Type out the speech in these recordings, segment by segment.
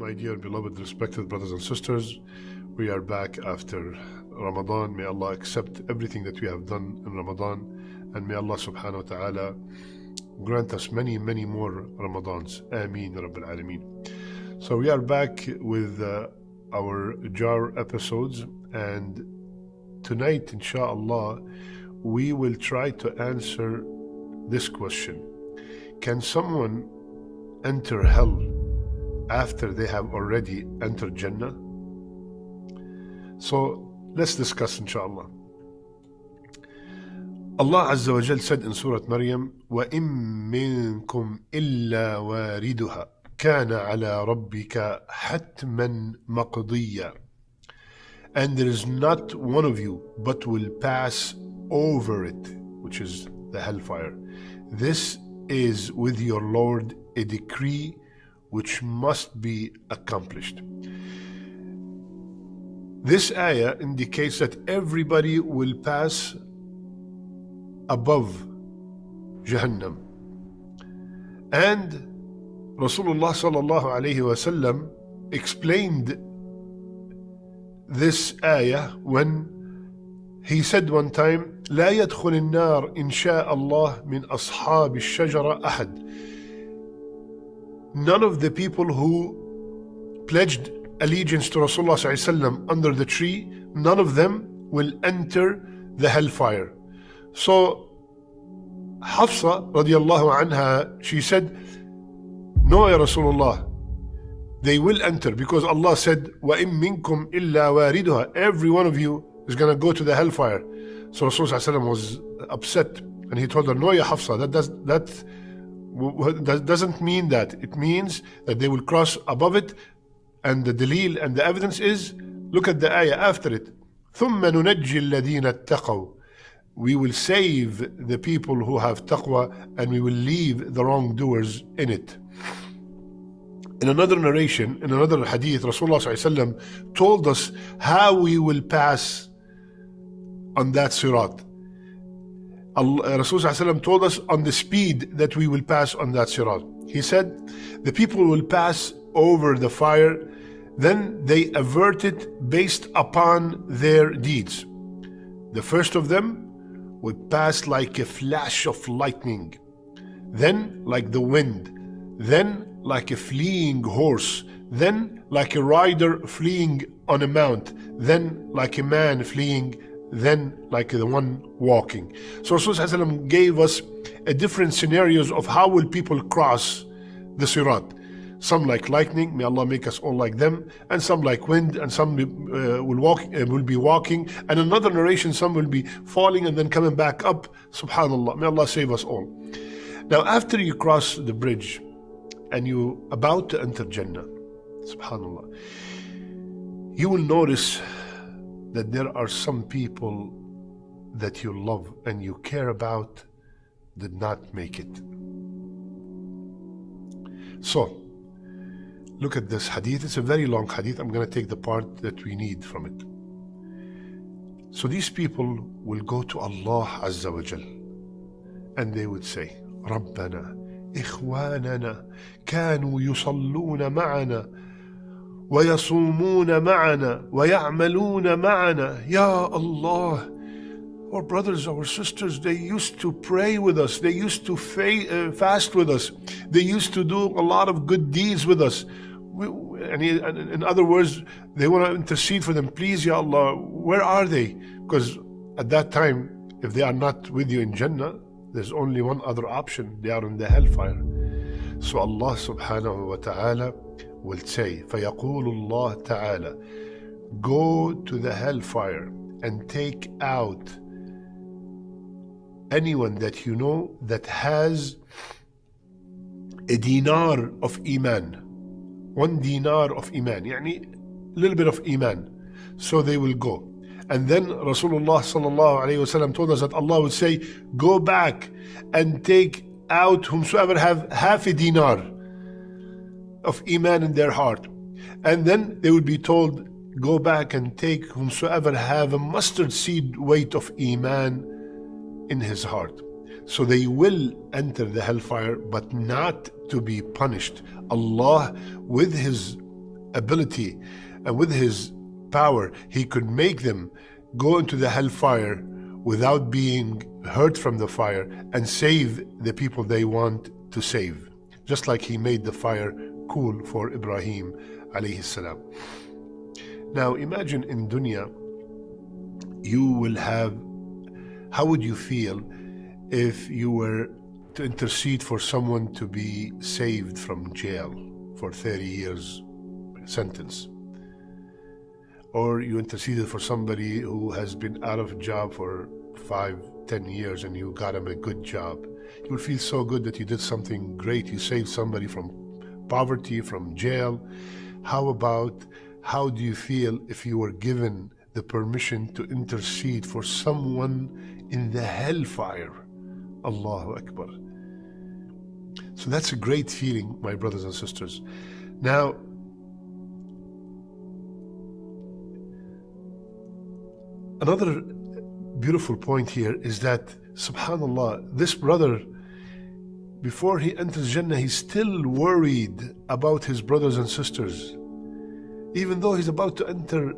My dear beloved respected brothers and sisters, we are back after Ramadan. May Allah accept everything that we have done in Ramadan, and may Allah subhanahu wa ta'ala grant us many more Ramadans. Ameen Rabbil Alameen. So we are back with our jar episodes, and tonight inshallah we will try to answer this question: can someone enter hell after they have already entered Jannah? So let's discuss inshallah. Allah Azza wa Jal said in Surah Maryam, وَإِن مِّنكُمْ إِلَّا وَارِدُهَا كَانَ عَلَى رَبِّكَ حَتْمًا مَقْضِيًّا. And there is not one of you but will pass over it, which is the hellfire. This is with your Lord a decree which must be accomplished. This ayah indicates that everybody will pass above Jahannam. And Rasulullah sallallahu alayhi wasallam explained this ayah when he said one time, لا يدخل النار إن شاء الله من أصحاب الشجرة أحد. None of the people who pledged allegiance to Rasulullah ﷺ under the tree, none of them will enter the hellfire. So Hafsa radiallahu anha, she said, no ya Rasulullah, they will enter, because Allah said, وَإِن مِّنكُمْ إِلَّا وَارِدُهَا, every one of you is going to go to the hellfire. So Rasulullah ﷺ was upset, and he told her, no ya Hafsa, that doesn't mean that. It means that they will cross above it, and the dalil and the evidence is, look at the ayah after it, ثُمَّ نُنَجِّي الَّذِينَ اتَّقَوْا. We will save the people who have taqwa, and we will leave the wrongdoers in it. In another narration, in another hadith, Rasulullah ﷺ told us how we will pass on that sirat. Rasulullah ﷺ told us on the speed that we will pass on that sirat. He said, the people will pass over the fire, then they avert it based upon their deeds. The first of them would pass like a flash of lightning, then like the wind, then like a fleeing horse, then like a rider fleeing on a mount, then like a man fleeing, then like the one walking. So Rasulullah gave us a different scenarios of how will people cross the sirat. Some like lightning, may Allah make us all like them, and some like wind, and some will be walking, and another narration, some will be falling and then coming back up. Subhanallah, may Allah save us all. Now after you cross the bridge and you about to enter Jannah, subhanallah, you will notice that there are some people that you love and you care about did not make it. So look at this hadith. It's a very long hadith. I'm going to take the part that we need from it. So these people will go to Allah Azza wa Jal, and they would say, ربنا إخواننا كانوا يصلون معنا ويصومون معنا ويعملون معنا. Ya Allah, our brothers, our sisters, they used to pray with us, they used to fast with us, they used to do a lot of good deeds with us. And in other words, they want to intercede for them. Please, Ya Allah, where are they? Because at that time, if they are not with you in Jannah, there's only one other option: they are in the hellfire. So Allah subhanahu wa ta'ala will say, فَيَقُولُ اللَّهُ تَعَالَى, go to the hellfire and take out anyone that you know that has a dinar of iman, 1 dinar of iman, يعني a little bit of iman. So they will go. And then Rasulullah sallallahu alayhi wasallam told us that Allah would say, go back and take out whomsoever have half a dinar of iman in their heart. And then they would be told, go back and take whomsoever have a mustard seed weight of iman in his heart. So they will enter the hellfire, but not to be punished. Allah, with His ability and with his power, he could make them go into the hellfire without being hurt from the fire and save the people they want to save. Just like he made the fire cool for Ibrahim alayhi salam. Now imagine in dunya, you will have, how would you feel if you were to intercede for someone to be saved from jail for 30 years sentence? Or you interceded for somebody who has been out of a job for 5-10 years and you got him a good job. You will feel so good that you did something great. You saved somebody from poverty, from jail. How do you feel if you were given the permission to intercede for someone in the hellfire? Allahu Akbar. So that's a great feeling, my brothers and sisters. Now, another beautiful point here is that, subhanallah, this brother, before he enters Jannah, he's still worried about his brothers and sisters. Even though he's about to enter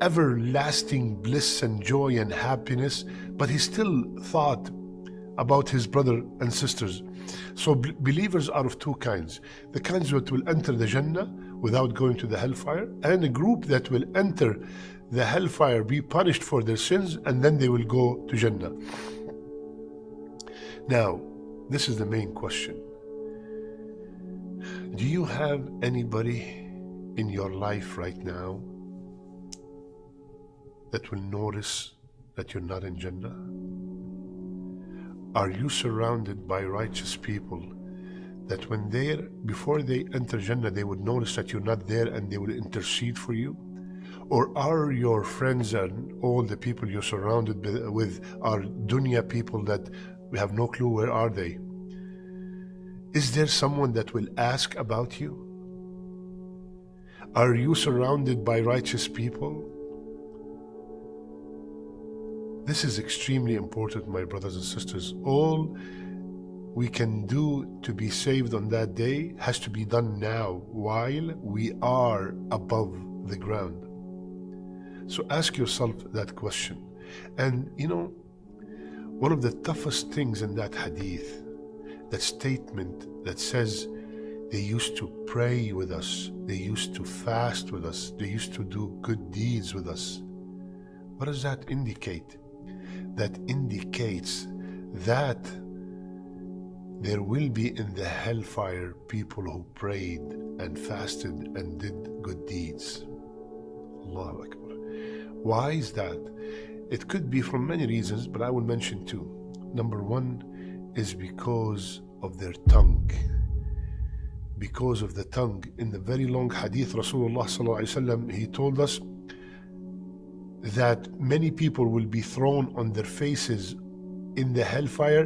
everlasting bliss and joy and happiness, but he still thought about his brother and sisters. So believers are of two kinds: the kinds that will enter the Jannah without going to the hellfire, and a group that will enter the hellfire, be punished for their sins, and then they will go to Jannah. Now, this is the main question. Do you have anybody in your life right now that will notice that you're not in Jannah? Are you surrounded by righteous people that before they enter Jannah, they would notice that you're not there and they will intercede for you? Or are your friends and all the people you're surrounded with are dunya people that we have no clue where are they? Is there someone that will ask about you? Are you surrounded by righteous people? This is extremely important, my brothers and sisters. All we can do to be saved on that day has to be done now while we are above the ground. So ask yourself that question. And you know, one of the toughest things in that hadith, that statement that says they used to pray with us, they used to fast with us, they used to do good deeds with us. What does that indicate? That indicates that there will be in the hellfire people who prayed and fasted and did good deeds. Allahu Akbar. Why is that? It could be from many reasons, but I will mention two. Number one is because of their tongue. Because of the tongue. In the very long hadith, Rasulullah sallallahu alaihi wasallam, he told us that many people will be thrown on their faces in the hellfire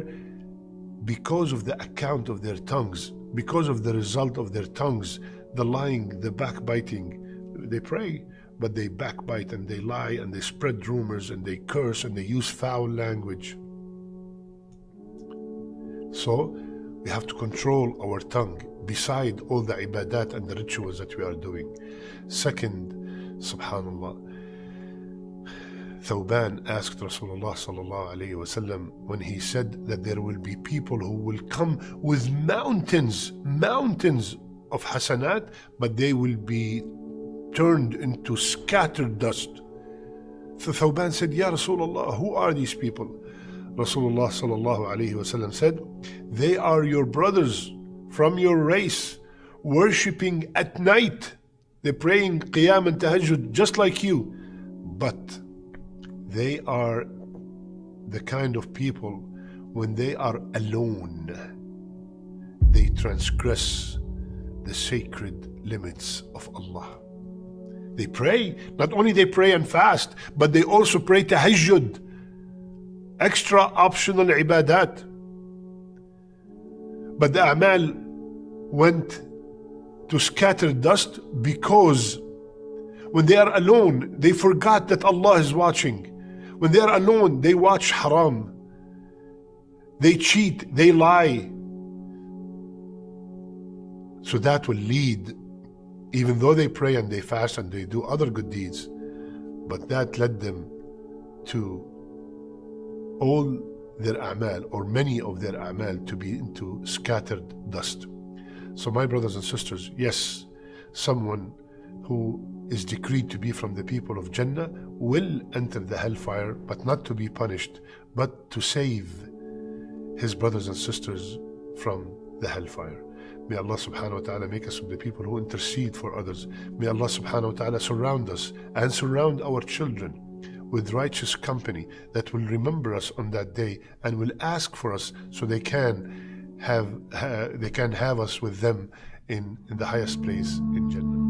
because of the account of their tongues, because of the result of their tongues, the lying, the backbiting. They pray, but they backbite and they lie and they spread rumors and they curse and they use foul language. So we have to control our tongue beside all the ibadat and the rituals that we are doing. Second, subhanallah, Thawban asked Rasulullah sallallahu alayhi wasallam when he said that there will be people who will come with mountains of hasanat, but they will be turned into scattered dust. So Thawban said, Ya Rasulullah, who are these people? Rasulullah sallallahu alayhi wasallam said, they are your brothers from your race, worshipping at night. They're praying qiyam and tahajjud just like you, but they are the kind of people when they are alone, they transgress the sacred limits of Allah. They pray, not only they pray and fast, but they also pray tahajjud, extra optional ibadat. But the a'mal went to scatter dust because when they are alone, they forgot that Allah is watching. When they are alone, they watch haram, they cheat, they lie. So that will lead even though they pray and they fast and they do other good deeds, but that led them to all their a'mal, or many of their a'mal, to be into scattered dust. So my brothers and sisters, yes, someone who is decreed to be from the people of Jannah will enter the hellfire, but not to be punished, but to save his brothers and sisters from the hellfire. May Allah subhanahu wa ta'ala make us from the people who intercede for others. May Allah subhanahu wa ta'ala surround us and surround our children with righteous company that will remember us on that day and will ask for us, so they can have us with them in the highest place in Jannah.